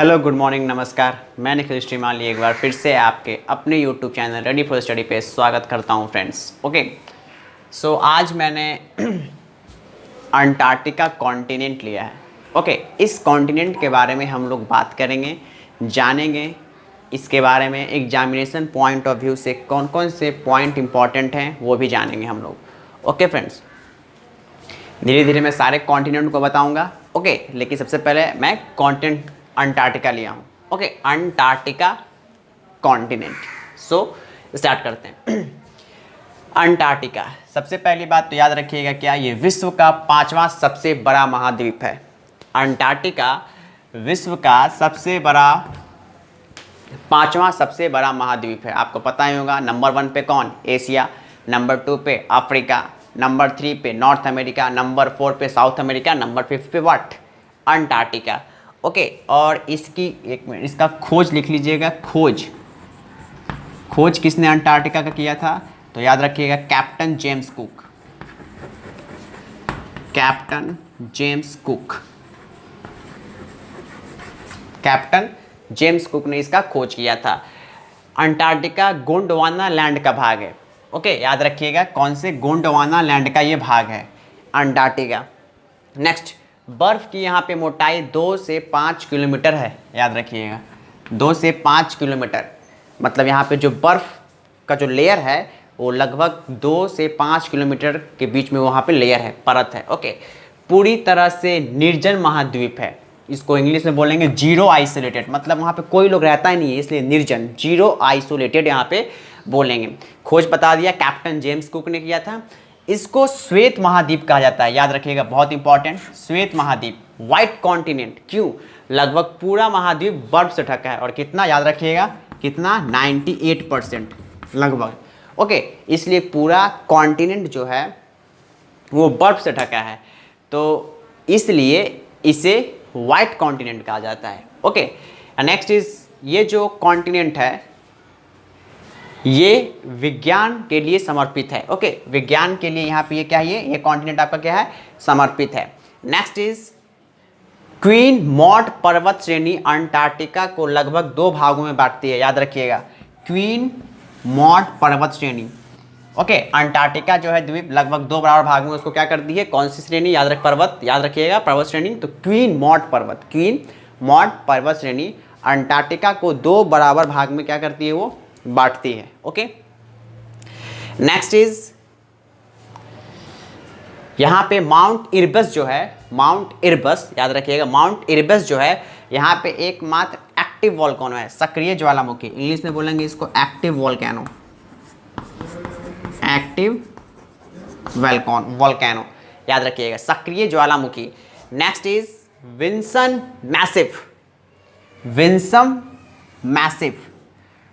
Hello, good morning, नमस्कार। मैं निखिल श्रीमाली एक बार फिर से आपके अपने YouTube channel ready for study पे स्वागत करता हूं फ्रेंड्स। ओके, सो आज मैंने अंटार्कटिका कॉन्टिनेंट लिया है। ओके, इस कॉन्टिनेंट के बारे में हम लोग बात करेंगे, जानेंगे इसके बारे में। एग्जामिनेशन पॉइंट ऑफ व्यू से कौन कौन से पॉइंट इंपॉर्टेंट हैं वो भी जानेंगे हम लोग। ओके फ्रेंड्स, धीरे धीरे मैं सारे कॉन्टिनेंट को बताऊंगा। ओके, लेकिन सबसे पहले मैं कॉन्टिनेंट अंटार्कटिका लिया हूँ। Okay, Antarctica continent. So start करते हैं। अंटार्कटिका, सबसे पहली बात तो याद रखिएगा, क्या ये विश्व का 5वां सबसे बड़ा महाद्वीप है। अंटार्कटिका विश्व का सबसे बड़ा 5वां सबसे बड़ा महाद्वीप है। आपको पता ही होगा, नंबर 1 पे कौन? एशिया, नंबर 2 पे अफ्रीका, नंबर 3 पे नॉर्थ अमेरिका, नंबर 4 पे साउथ अमेरिका, नंबर 5 पे व्हाट? अंटार्कटिका। ओके, और इसकी एक मिनट, इसका खोज लिख लीजिएगा। खोज किसने अंटार्कटिका का किया था? तो याद रखिएगा, captain James cook. Captain James cook, captain James cook ने इसका खोज किया था। अंटार्कटिका गोंडवाना लैंड का भाग है। ओके, याद रखिएगा, कौन से? गोंडवाना लैंड का ये भाग है अंटार्कटिका। नेक्स्ट, बर्फ़ की यहाँ पे मोटाई 2 से 5 किलोमीटर है। याद रखिएगा, 2 से 5 किलोमीटर, मतलब यहाँ पे जो बर्फ़ का जो लेयर है वो लगभग 2 से 5 किलोमीटर के बीच में वहाँ पे लेयर है, परत है। ओके, पूरी तरह से निर्जन महाद्वीप है। इसको इंग्लिश में बोलेंगे जीरो आइसोलेटेड, मतलब वहाँ पे कोई लोग रहता ही नहीं है, इसलिए निर्जन, जीरो आइसोलेटेड यहाँ पे बोलेंगे। खोज बता दिया, कैप्टन जेम्स कुक ने किया था। इसको श्वेत महाद्वीप कहा जाता है। याद रखिएगा, बहुत इंपॉर्टेंट, श्वेत महाद्वीप, व्हाइट कॉन्टिनेंट। क्यों? लगभग पूरा महाद्वीप बर्फ से ढका है। और कितना? याद रखिएगा, कितना? 98% लगभग। ओके, इसलिए पूरा कॉन्टिनेंट जो है वो बर्फ से ढका है, तो इसलिए इसे व्हाइट कॉन्टिनेंट कहा जाता है। ओके, नेक्स्ट इज, ये जो कॉन्टिनेंट है ये विज्ञान के लिए समर्पित है। ओके, विज्ञान के लिए यहाँ पे ये क्या है? ये कॉन्टिनेंट आपका क्या है? समर्पित है। नेक्स्ट इज, क्वीन मॉड पर्वत श्रेणी अंटार्कटिका को लगभग 2 भागों में बांटती है। याद रखिएगा, क्वीन मॉड पर्वत श्रेणी। ओके, अंटार्कटिका जो है द्वीप लगभग 2 बराबर भाग में उसको क्या कर दी है? कौन सी श्रेणी? याद रख, पर्वत। याद रखिएगा, पर्वत श्रेणी। तो क्वीन मॉड पर्वत, क्वीन मॉड पर्वत श्रेणी अंटार्कटिका को 2 बराबर भाग में क्या करती है? वो बांटती है। ओके, नेक्स्ट इज, यहां पे माउंट इरबस जो है, माउंट इरबस, याद रखिएगा, माउंट इरबस जो है यहां पे एकमात्र एक्टिव वोल्केनो है, सक्रिय ज्वालामुखी। इंग्लिश में बोलेंगे इसको एक्टिव वोल्केनो, एक्टिव वोल्केनो। याद रखिएगा, सक्रिय ज्वालामुखी। Next is Wilson massive, Wilson massive.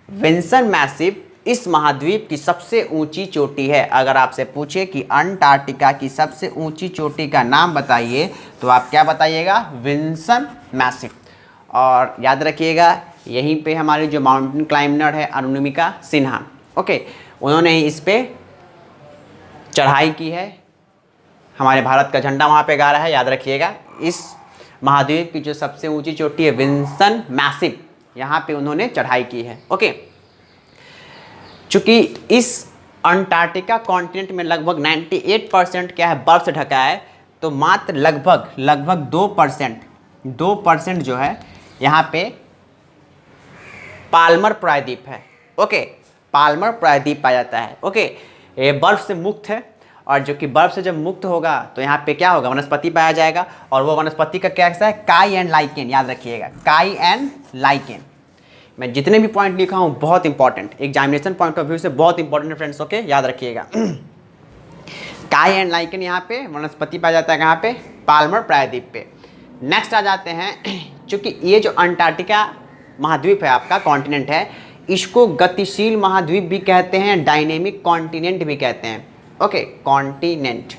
Wilson massive इस महाद्वीप की सबसे ऊंची चोटी है। अगर आपसे पूछे कि अंटार्कटिका की सबसे ऊंची चोटी का नाम बताइए, तो आप क्या बताइएगा? Wilson massive. और याद रखिएगा, यहीं पे हमारी जो माउंटेन क्लाइंबर है अरुणिमा सिन्हा, ओके, उन्होंने ही इस पे चढ़ाई की है। हमारे भारत का झंडा वहाँ पे गाड़ा है। याद रखिएगा, इस महाद्वीप की जो सबसे ऊंची चोटी है विल्सन मैसिव, यहाँ पे उन्होंने चढ़ाई की है। ओके, चूंकि इस अंटार्कटिका कॉन्टिनेंट में लगभग 98% क्या है? बर्फ से ढका है, तो मात्र लगभग 2% जो है यहाँ पे पाल्मर प्रायद्वीप है। ओके, पाल्मर प्रायद्वीप पाया जाता है। ओके, ये बर्फ से मुक्त है, और जो कि बर्फ से जब मुक्त होगा तो यहाँ पे क्या होगा? वनस्पति पाया जाएगा। और वो वनस्पति का कैसा है? काई एंड लाइकेन। याद रखिएगा, काई एंड लाइकेन। मैं जितने भी पॉइंट लिखा हूँ बहुत important, examination point of view से बहुत इंपॉर्टेंट फ्रेंड्स। ओके, याद रखिएगा, काई एंड लाइकेन यहाँ पे वनस्पति पाया जाता है। कहाँ पे? पाल्मर प्रायद्वीप पे। नेक्स्ट आ जाते हैं, चूँकि ये जो अंटार्कटिका महाद्वीप है आपका, कॉन्टिनेंट है, इसको गतिशील महाद्वीप भी कहते हैं, डायनेमिक कॉन्टिनेंट भी कहते हैं। Okay, continent.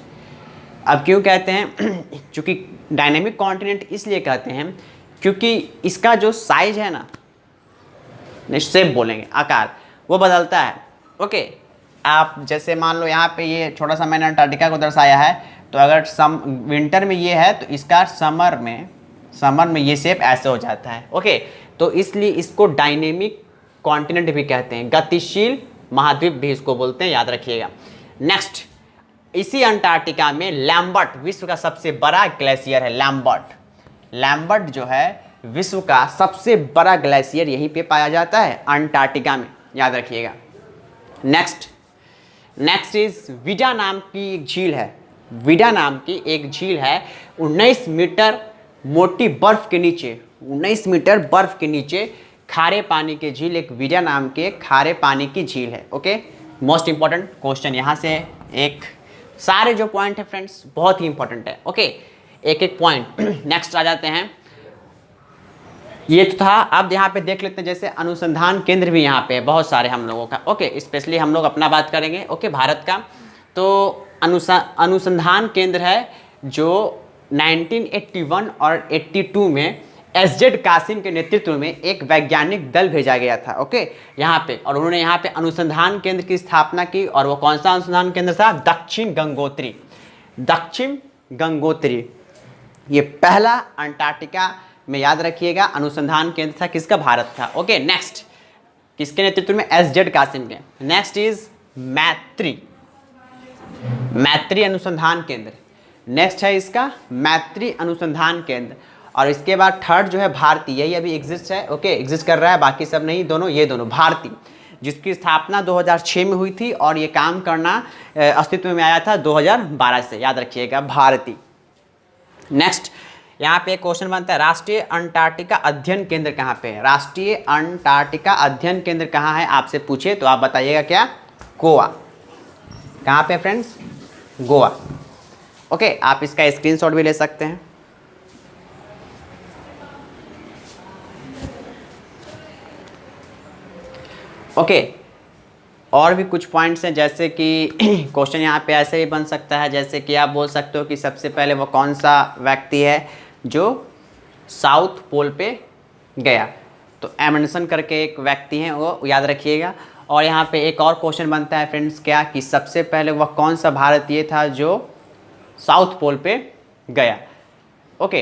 अब क्यों कहते हैं? चूँकि डायनेमिक कॉन्टिनेंट इसलिए कहते हैं क्योंकि इसका जो साइज है ना, शेप बोलेंगे, आकार, वो बदलता है। ओके, आप जैसे मान लो यहाँ पे ये छोटा सा मैंने अंटार्कटिका को दर्शाया है, तो अगर विंटर में ये है तो इसका समर में समर में ये शेप ऐसे हो जाता है। ओके, तो इसलिए इसको डायनेमिक कॉन्टिनेंट भी कहते हैं, गतिशील महाद्वीप भी इसको बोलते हैं, याद रखिएगा। नेक्स्ट, इसी अंटार्कटिका में लैम्बर्ट विश्व का सबसे बड़ा ग्लेशियर है। लैम्बर्ट जो है विश्व का सबसे बड़ा ग्लेशियर यहीं पे पाया जाता है, अंटार्कटिका में, याद रखिएगा। नेक्स्ट इज विडा नाम की एक झील है। विडा नाम की एक झील है 19 मीटर मोटी बर्फ के नीचे, 19 मीटर बर्फ के नीचे खारे पानी की झील, एक विडा नाम के खारे पानी की झील है। ओके, मोस्ट इंपॉर्टेंट क्वेश्चन यहाँ से एक, सारे जो पॉइंट है फ्रेंड्स बहुत ही इंपॉर्टेंट है। ओके, एक एक पॉइंट। नेक्स्ट आ जाते हैं, ये तो था। अब यहाँ पे देख लेते हैं, जैसे अनुसंधान केंद्र भी यहाँ पे है बहुत सारे हम लोगों का। ओके, स्पेशली हम लोग अपना बात करेंगे। ओके, भारत का तो अनुसंधान केंद्र है जो 1981 और 82 में एसजेड कासिम के नेतृत्व में एक वैज्ञानिक दल भेजा गया था। ओके, यहाँ पे, और उन्होंने यहाँ पे अनुसंधान केंद्र की स्थापना की। और वो कौन सा अनुसंधान केंद्र था? दक्षिण गंगोत्री। ये पहला अंटार्कटिका में, याद रखिएगा, अनुसंधान केंद्र था किसका? भारत का। ओके, नेक्स्ट, किसके नेतृत्व में? एसजेड कासिम के। नेक्स्ट इज मैत्री अनुसंधान केंद्र। नेक्स्ट है इसका मैत्री अनुसंधान केंद्र। और इसके बाद थर्ड जो है भारती, यही अभी एग्जिस्ट है। ओके, एग्जिस्ट कर रहा है, बाकी सब नहीं। दोनों, ये दोनों भारती, जिसकी स्थापना 2006 में हुई थी और ये काम करना अस्तित्व में आया था 2012 से, याद रखिएगा, भारती। नेक्स्ट, यहाँ पे एक क्वेश्चन बनता है, राष्ट्रीय अंटार्कटिका अध्ययन केंद्र कहाँ पे है? राष्ट्रीय अंटार्कटिका अध्ययन केंद्र कहाँ है आपसे पूछे तो आप बताइएगा क्या? गोवा। कहाँ पे फ्रेंड्स? गोवा। ओके, आप इसका स्क्रीनशॉट भी ले सकते हैं। ओके, और भी कुछ पॉइंट्स हैं, जैसे कि क्वेश्चन यहाँ पे ऐसे भी बन सकता है, जैसे कि आप बोल सकते हो कि सबसे पहले वो कौन सा व्यक्ति है जो साउथ पोल पे गया? तो एमंडसन करके एक व्यक्ति हैं, वो याद रखिएगा। और यहाँ पे एक और क्वेश्चन बनता है फ्रेंड्स, क्या कि सबसे पहले वह कौन सा भारतीय था जो साउथ पोल पे गया? ओके,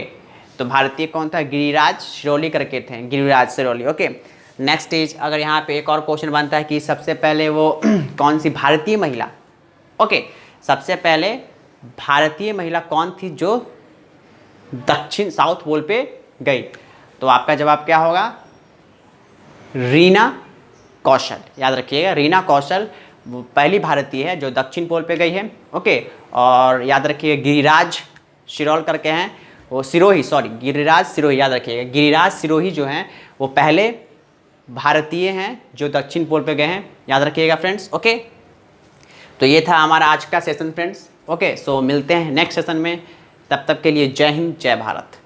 तो भारतीय कौन था? गिरिराज सिरोली करके थे, Giriraj Siroli. Okay, next is, अगर यहाँ पे एक और क्वेश्चन बनता है कि सबसे पहले वो कौन सी भारतीय महिला, ओके, सबसे पहले भारतीय महिला कौन थी जो दक्षिण साउथ पोल पे गई? तो आपका जवाब क्या होगा? रीना कौशल, याद रखिएगा। रीना कौशल वो पहली भारतीय है जो दक्षिण पोल पे गई है। ओके, और याद रखिए गिरिराज सिरोल करके हैं, वो सिरोही, सॉरी, गिरिराज सिरोही, याद रखिएगा। गिरिराज सिरोही जो हैं वो पहले भारतीय हैं जो दक्षिण पोल पे गए हैं, याद रखिएगा फ्रेंड्स। ओके, तो ये था हमारा आज का सेशन फ्रेंड्स। ओके, सो मिलते हैं नेक्स्ट सेशन में, तब तक के लिए जय हिंद, जय भारत।